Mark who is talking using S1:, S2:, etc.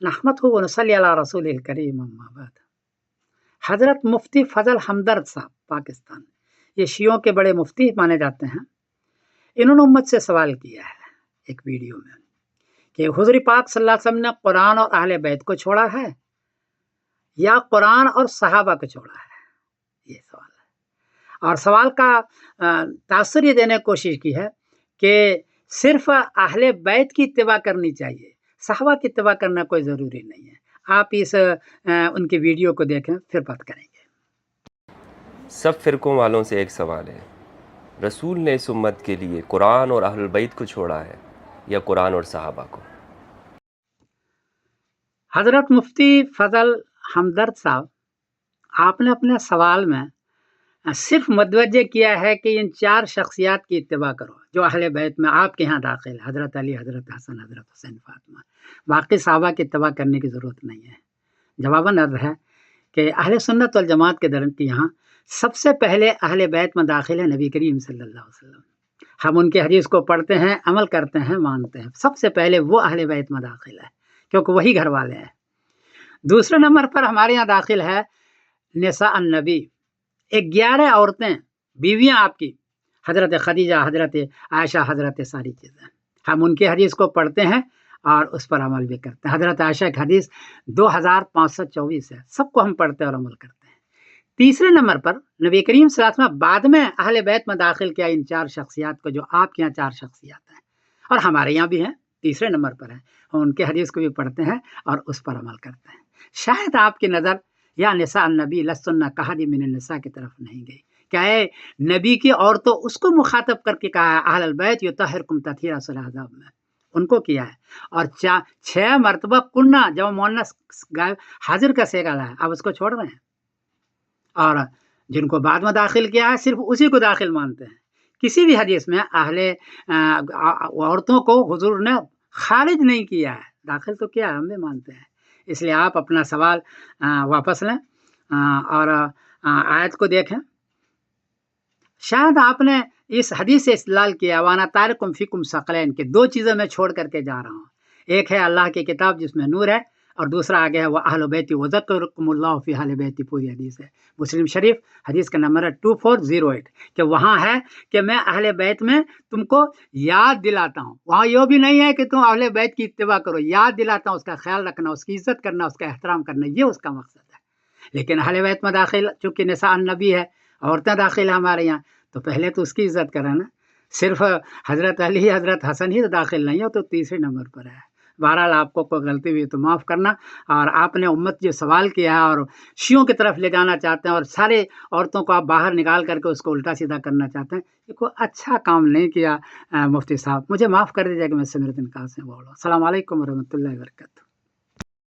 S1: نحمده ونصلی علی رسول الکریم اما بعد۔ حضرت مفتی فضل ہمدرد صاحب پاکستان، یہ شیعوں کے بڑے مفتی مانے جاتے ہیں، انہوں نے امت سے سوال کیا ہے ایک ویڈیو میں کہ حضور پاک صلی اللہ علیہ وسلم نے قرآن اور اہل بیت کو چھوڑا ہے یا قرآن اور صحابہ کو چھوڑا ہے، یہ سوال ہے۔ اور سوال کا تاثر یہ دینے کی کوشش کی ہے کہ صرف اہل بیت کی اتباع کرنی چاہیے، صحابہ کی اتباع کرنا کوئی ضروری نہیں ہے۔ آپ اس ان کی ویڈیو کو دیکھیں پھر بات کریں گے۔
S2: سب فرقوں والوں سے ایک سوال ہے، رسول نے اس امت کے لیے قرآن اور اہل بیت کو چھوڑا ہے یا قرآن اور صحابہ کو؟
S1: حضرت مفتی فضل ہمدرد صاحب، آپ نے اپنے سوال میں صرف متوجہ کیا ہے کہ ان چار شخصیات کی اتباع کرو جو اہل بیت میں آپ کے ہاں داخل ہے، حضرت علی، حضرت حسن، حضرت حسین، فاطمہ، باقی صحابہ کی اتباع کرنے کی ضرورت نہیں ہے۔ جواباً عرض ہے کہ اہل سنت والجماعت کے درن کے یہاں سب سے پہلے اہل بیت میں داخل ہے نبی کریم صلی اللہ علیہ وسلم۔ ہم ان کے حدیث کو پڑھتے ہیں، عمل کرتے ہیں، مانتے ہیں، سب سے پہلے وہ اہل بیت میں داخل ہے کیونکہ وہی گھر والے ہیں۔ دوسرے نمبر پر ہمارے یہاں داخل ہے نساء النبی، 11 عورتیں، بیویاں آپ کی، حضرت خدیجہ، حضرت عائشہ، حضرت ساری چیزیں، ہم ان کی حدیث کو پڑھتے ہیں اور اس پر عمل بھی کرتے ہیں۔ حضرت عائشہ کی حدیث 2524 ہے، سب کو ہم پڑھتے اور عمل کرتے ہیں۔ تیسرے نمبر پر نبی کریم صلی اللہ علیہ وسلم بعد میں اہل بیت میں داخل کیا ان چار شخصیات کو جو آپ کے یہاں چار شخصیات ہیں اور ہمارے یہاں بھی ہیں، تیسرے نمبر پر ہیں، ہم ان کے حدیث کو بھی پڑھتے ہیں اور اس پر عمل کرتے ہیں۔ شاید آپ کی نظر یا نساء النبی لستن کاحد من النساء کی طرف نہیں گئی، کیا ہے نبی کی عورتوں اس کو مخاطب کر کے کہا ہے اہل البیت یطہرکم تطہیرا سورہ احزاب میں، ان کو کیا ہے، اور 6 مرتبہ کننا جب مؤنث حاضر کا صیغہ لایا، اب اس کو چھوڑ رہے ہیں، اور جن کو بعد میں داخل کیا ہے صرف اسی کو داخل مانتے ہیں۔ کسی بھی حدیث میں اہل عورتوں کو حضور نے خارج نہیں کیا ہے، داخل تو کیا ہے، ہم بھی مانتے ہیں۔ اس لیے آپ اپنا سوال واپس لیں اور آیت کو دیکھیں۔ شاید آپ نے اس حدیث سے استدلال کیا وانا تارکم فیکم ثقلین کہ 2 چیزیں میں چھوڑ کر کے جا رہا ہوں، ایک ہے اللہ کی کتاب جس میں نور ہے، اور دوسرا آگے ہے وہ اہل بیتی وذکرکم اللہ فی اہل بیتی، پوری حدیث ہے، مسلم شریف حدیث کا نمبر ہے 2408 کہ وہاں ہے کہ میں اہل بیت میں تم کو یاد دلاتا ہوں، وہاں یہ بھی نہیں ہے کہ تم اہل بیت کی اتباع کرو، یاد دلاتا ہوں، اس کا خیال رکھنا، اس کی عزت کرنا، اس کا احترام کرنا، یہ اس کا مقصد ہے۔ لیکن اہل بیت میں داخل چونکہ نساء النبی ہے، عورتیں داخل ہیں ہمارے یہاں، تو پہلے تو اس کی عزت کریں نا، صرف حضرت علی، حضرت حسن ہی داخل نہیں ہے تو تیسرے نمبر پر ہے۔ بہرحال آپ کو کوئی غلطی ہوئی تو معاف کرنا، اور آپ نے امت جو سوال کیا ہے اور شیعوں کی طرف لے جانا چاہتے ہیں اور سارے عورتوں کو آپ باہر نکال کر کے اس کو الٹا سیدھا کرنا چاہتے ہیں، یہ کوئی اچھا کام نہیں کیا مفتی صاحب، مجھے معاف کر دیجیے کہ میں سمیرالدین قاسم بول رہا ہوں۔ السلام علیکم ورحمۃ اللہ وبرکاتہ۔